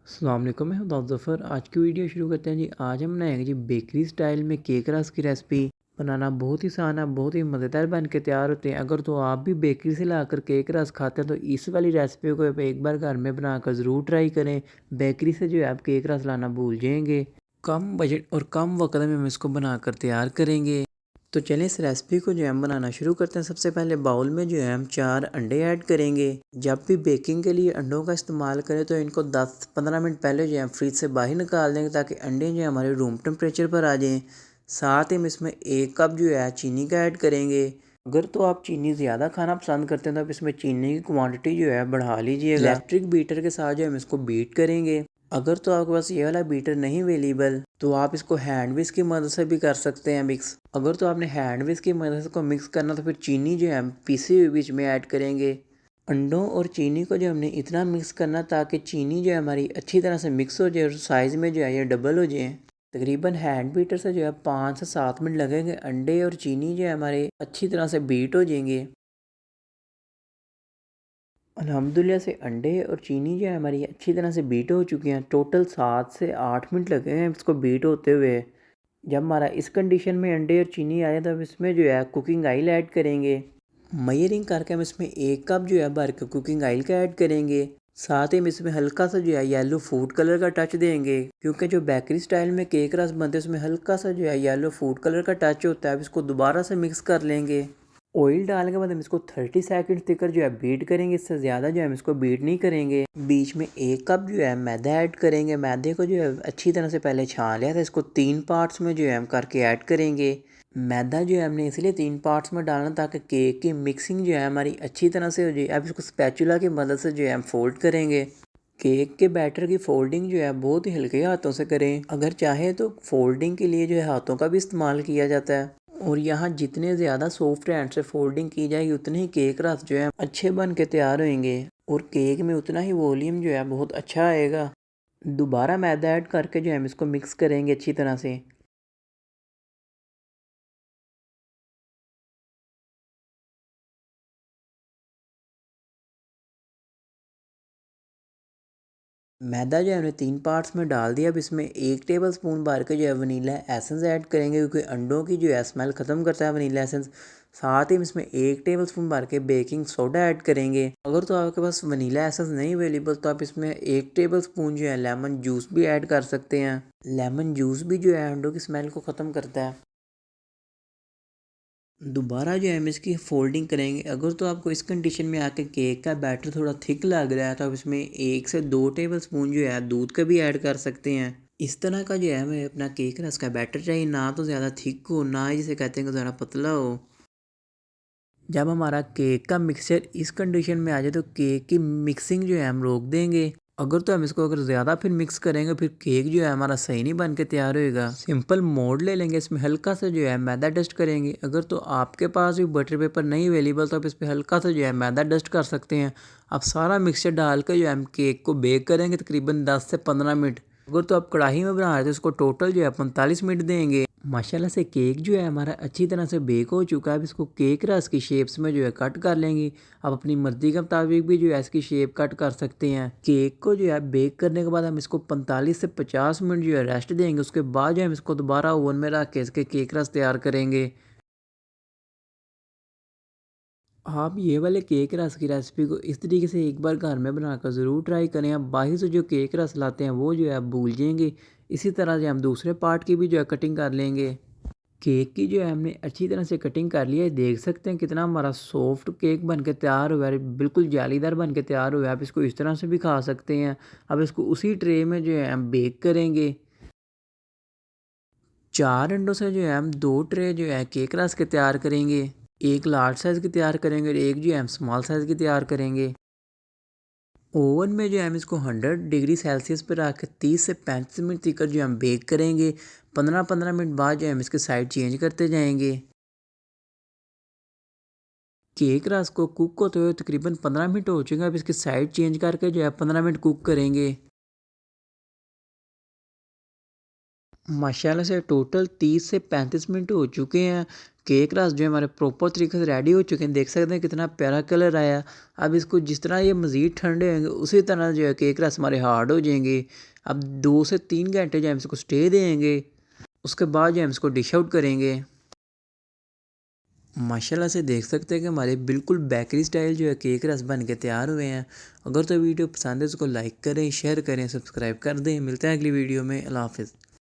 अस्सलाम वालेकुम, मैं हूं दाऊद ज़फ़र। आज की वीडियो शुरू करते हैं जी। आज हम बनाएंगे जी बेकरी स्टाइल में केक रस की रेसिपी। बनाना बहुत ही आसान है, बहुत ही मज़ेदार बन के तैयार होते हैं। अगर तो आप भी बेकरी से लाकर केक रस खाते हैं तो इस वाली रेसिपी को आप एक बार घर में बनाकर ज़रूर ट्राई करें। बेकरी से जो है आप केक रस लाना भूल जाएंगे। कम बजट और कम वक्त में हम इसको बनाकर तैयार करेंगे। तो चलिए इस रेसिपी को जो है हम बनाना शुरू करते हैं। सबसे पहले बाउल में जो है हम 4 अंडे ऐड करेंगे। जब भी बेकिंग के लिए अंडों का इस्तेमाल करें तो इनको 10-15 मिनट पहले जो है फ्रिज से बाहर निकाल देंगे ताकि अंडे जो है हमारे रूम टेम्परेचर पर आ जाएं। साथ ही हम इसमें 1 कप जो है चीनी का ऐड करेंगे। अगर तो आप चीनी ज़्यादा खाना पसंद करते हैं तो आप इसमें चीनी की क्वांटिटी जो है बढ़ा लीजिएगा। इलेक्ट्रिक बीटर के साथ जो हम इसको बीट करेंगे। अगर तो आपके पास ये वाला बीटर नहीं अवेलेबल तो आप इसको हैंड विस्क की मदद से भी कर सकते हैं मिक्स। अगर तो आपने हैंड विस्क की मदद से को मिक्स करना तो फिर चीनी जो है हम पीसी हुई बीच में ऐड करेंगे। अंडों और चीनी को जो हमने इतना मिक्स करना ताकि चीनी जो है हमारी अच्छी तरह से मिक्स हो जाए और साइज़ में जो है ये डबल हो जाए। तकरीबन हैंड बीटर से जो है 5 से 7 मिनट लगेंगे। अंडे और चीनी जो है हमारे अच्छी तरह से बीट हो जाएंगे। अल्हम्दुलिल्लाह से अंडे और चीनी जो है हमारी अच्छी तरह से बीट हो चुकी हैं। टोटल 7 से 8 मिनट लगे हैं इसको बीट होते हुए। जब हमारा इस कंडीशन में अंडे और चीनी आए तो अब इसमें जो है कुकिंग ऑयल ऐड करेंगे। मयरिंग करके हम इसमें 1 कप जो है भर के कुकिंग ऑयल का ऐड करेंगे। साथ ही हम इसमें हल्का सा जो है येलो फूड कलर का टच देंगे, क्योंकि जो बेकरी स्टाइल में केक रस बनते हैं उसमें हल्का सा जो है येलो फूड कलर का टच होता है। अब इसको दोबारा से मिक्स कर लेंगे। ऑयल डालने के बाद हम इसको 30 सेकंड तक जो है बीट करेंगे। इससे ज़्यादा जो है हम इसको बीट नहीं करेंगे। बीच में 1 कप जो है मैदा ऐड करेंगे। मैदे को जो है अच्छी तरह से पहले छान लिया था। इसको 3 पार्ट्स में जो है हम करके ऐड करेंगे। मैदा जो है हमने इसलिए 3 पार्ट्स में डालना ताकि केक की मिक्सिंग जो है हमारी अच्छी तरह से हो जाए। अब इसको स्पैचुला की मदद से जो है हम फोल्ड करेंगे। केक के बैटर की फोल्डिंग जो है बहुत ही हल्के हाथों से करें। अगर चाहे तो फोल्डिंग के लिए जो है हाथों का भी इस्तेमाल किया जाता है। और यहाँ जितने ज़्यादा सॉफ्ट हैंड से फोल्डिंग की जाएगी उतने ही केक रस जो है अच्छे बन के तैयार होंगे और केक में उतना ही वॉल्यूम जो है बहुत अच्छा आएगा। दोबारा मैदा ऐड करके जो है हम इसको मिक्स करेंगे अच्छी तरह से। मैदा जो है हमने 3 पार्ट्स में डाल दिया। अब इसमें 1 टेबल स्पून भर के जो है वनीला एसेंस ऐड करेंगे, क्योंकि अंडों की जो है स्मेल ख़त्म करता है वनीला एसेंस। साथ ही हम इसमें 1 टेबल स्पून भर के बेकिंग सोडा ऐड करेंगे। अगर तो आपके पास वनीला एसेंस नहीं अवेलेबल तो आप इसमें 1 टेबल स्पून जो है लेमन जूस भी ऐड कर सकते हैं। लेमन जूस भी जो है अंडों की स्मेल को ख़त्म करता है। दोबारा जो है हम इसकी फोल्डिंग करेंगे। अगर तो आपको इस कंडीशन में आके केक का बैटर थोड़ा थिक लग रहा है तो आप इसमें 1 से 2 टेबल स्पून जो है दूध का भी ऐड कर सकते हैं। इस तरह का जो है हमें अपना केक रस का बैटर चाहिए, ना तो ज़्यादा थिक हो ना ही जिसे कहते हैं कि ज़्यादा पतला हो। जब हमारा केक का मिक्सचर इस कंडीशन में आ जाए तो केक की मिक्सिंग जो है हम रोक देंगे। अगर तो हम इसको अगर ज़्यादा फिर मिक्स करेंगे फिर केक जो है हमारा सही नहीं बन के तैयार होएगा। सिंपल मोड ले लेंगे, इसमें हल्का सा जो है मैदा डस्ट करेंगे। अगर तो आपके पास भी बटर पेपर नहीं अवेलेबल तो आप इस पर हल्का सा जो है मैदा डस्ट कर सकते हैं। अब सारा मिक्सचर डाल कर जो है हम केक को बेक करेंगे तकरीबन 10 से 15 मिनट। अगर तो आप कढ़ाई में बना रहे हैं तो इसको टोटल जो है 45 मिनट देंगे। माशाल्लाह से केक जो है हमारा अच्छी तरह से बेक हो चुका है। अब इसको केक रस की शेप्स में जो है कट कर लेंगे। आप अपनी मर्ज़ी के मुताबिक भी जो है इसकी शेप कट कर सकते हैं। केक को जो है बेक करने के बाद हम इसको 45 से 50 मिनट जो है रेस्ट देंगे। उसके बाद जो है हम इसको दोबारा ओवन में रख के इसके केक रस तैयार करेंगे। आप ये वाले केक रस की रेसिपी को इस तरीके से एक बार घर में बनाकर ज़रूर ट्राई करें। आप बाहर से जो केक रस लाते हैं वो जो है आप भूल जाएंगे। इसी तरह से हम दूसरे पार्ट की भी जो है कटिंग कर लेंगे। केक की जो है हमने अच्छी तरह से कटिंग कर लिया है। देख सकते हैं कितना हमारा सॉफ्ट केक बन के तैयार हुआ है, बिल्कुल जालीदार बन के तैयार हुआ है। आप इसको इस तरह से भी खा सकते हैं। अब इसको उसी ट्रे में जो है हम बेक करेंगे। 4 अंडों से जो है हम 2 ट्रे जो है केक रस के तैयार करेंगे। एक लार्ज साइज़ की तैयार करेंगे और एक जो है हम स्मॉल साइज़ की तैयार करेंगे। ओवन में जो है हम इसको 100 डिग्री सेल्सियस पर रख के 30 से 35 मिनट तक जो हम बेक करेंगे। 15-15 मिनट बाद जो है हम इसके साइड चेंज करते जाएंगे। केक रस को कुक होते हुए तकरीबन 15 मिनट हो चुके हैं। अब इसकी साइड चेंज करके जो है 15 मिनट कुक करेंगे। माशाल्लाह से टोटल 30 से 35 मिनट हो चुके हैं। केक रस जो है हमारे प्रॉपर तरीके से रेडी हो चुके हैं। देख सकते हैं कितना प्यारा कलर आया। अब इसको जिस तरह ये मज़ीद ठंडे होंगे उसी तरह जो है केक रस हमारे हार्ड हो जाएंगे। अब 2 से 3 घंटे जो है हम इसको स्टे देंगे, उसके बाद जो हम इसको डिश आउट करेंगे। माशाल्लाह से देख सकते हैं कि हमारे बिल्कुल बेकरी स्टाइल जो है केक रस बन के तैयार हुए हैं। अगर तो वीडियो पसंद है तो उसको लाइक करें, शेयर करें, सब्सक्राइब कर दें। मिलते हैं अगली वीडियो में। अल्लाह हाफ़िज़।